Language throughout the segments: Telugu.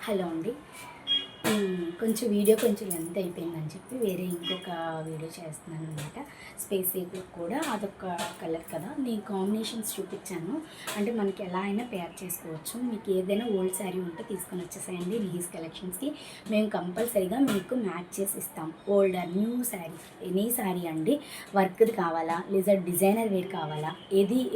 హలో అండి. కొంచెం వీడియో కొంచెం లెంత్ అయిపోయిందని చెప్పి వేరే ఇంకొక వీడియో చేస్తున్నాను అనమాట. స్పేస్ సీక్లో కూడా అదొక కలర్ కదా, నేను కాంబినేషన్స్ చూపించాను. అంటే మనకి ఎలా అయినా పేర్ చేసుకోవచ్చు. మీకు ఏదైనా ఓల్డ్ శారీ ఉంటే తీసుకొని వచ్చేసేయండి లీజ్ కలెక్షన్స్కి. మేము కంపల్సరీగా మీకు మ్యాచ్ చేసి ఇస్తాం. Old or new sari, any sari అండి. వర్క్ది కావాలా లేదా డిజైనర్ వేర్ కావాలా,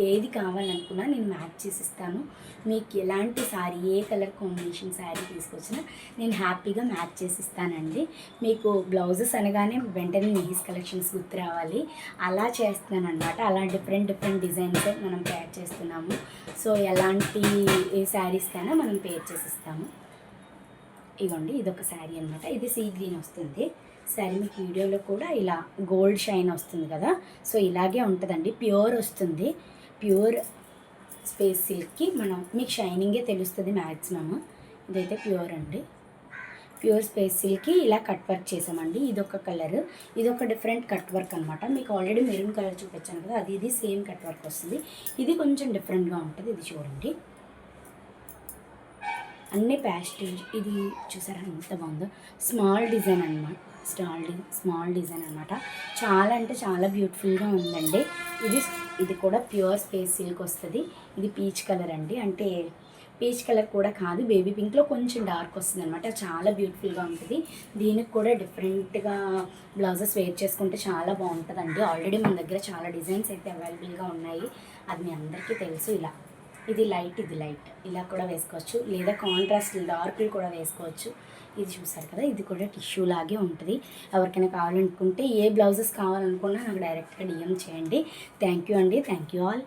ఏది కావాలనుకున్నా నేను మ్యాచ్ చేసి ఇస్తాను. మీకు ఎలాంటి శారీ, ఏ కలర్ కాంబినేషన్ శారీ తీసుకొచ్చినా నేను హ్యాపీగా మ్యాచ్ చేసి ఇస్తానండి. మీకు బ్లౌజెస్ అనగానే వెంటనే నీస్ కలెక్షన్స్ గుర్తు రావాలి, అలా చేస్తున్నాను అనమాట. అలా డిఫరెంట్ డిజైన్స్ మనం పేర్ చేస్తున్నాము. సో ఎలాంటి శారీస్కైనా మనం పేర్ చేసి ఇస్తాము. ఇవ్వండి, ఇదొక శారీ అనమాట. ఇది సీ గ్రీన్ వస్తుంది శారీ. మీకు వీడియోలో కూడా ఇలా గోల్డ్ షైన్ వస్తుంది కదా, సో ఇలాగే ఉంటుందండి. ప్యూర్ వస్తుంది. ప్యూర్ స్పేస్ సిల్క్కి మీకు షైనింగే తెలుస్తుంది మ్యాక్సిమమ్. ఇదైతే ప్యూర్ అండి. ప్యూర్ స్పేస్ సిల్క్కి ఇలా కట్ వర్క్ చేసామండి. ఇదొక కలర్, ఇదొక డిఫరెంట్ కట్ వర్క్ అనమాట. మీకు ఆల్రెడీ మెరూన్ కలర్ చూపించాను కదా, ఇది సేమ్ కట్ వర్క్ వస్తుంది. ఇది కొంచెం డిఫరెంట్గా ఉంటుంది. ఇది చూడండి, అన్ని ప్యాస్టల్. ఇది చూసారా ఎంత బాగుందో, స్మాల్ డిజైన్ అనమాట. స్మాల్ డిజైన్ అనమాట. చాలా అంటే చాలా బ్యూటిఫుల్గా ఉందండి. ఇది కూడా ప్యూర్ స్పేస్ సిల్క్ వస్తుంది. ఇది పీచ్ కలర్ అండి. అంటే పీచ్ కలర్ కూడా కాదు, బేబీ పింక్లో కొంచెం డార్క్ వస్తుంది అనమాట. చాలా బ్యూటిఫుల్గా ఉంటుంది. దీనికి కూడా డిఫరెంట్గా బ్లౌజెస్ వేర్ చేసుకుంటే చాలా బాగుంటుందండి. ఆల్రెడీ మన దగ్గర చాలా డిజైన్స్ అయితే అవైలబుల్గా ఉన్నాయి, అది మీ అందరికీ తెలుసు. ఇది లైట్ ఇలా కూడా వేసుకోవచ్చు, లేదా కాంట్రాస్ట్ డార్క్లు కూడా వేసుకోవచ్చు. ఇది చూసారు కదా, ఇది కూడా టిష్యూ లాగే ఉంటుంది. ఎవరికైనా కావాలనుకుంటే ఏ బ్లౌజెస్ కావాలనుకున్నా నాకు డైరెక్ట్గా డిఎం చేయండి. థ్యాంక్ యూ అండి. Thank you all.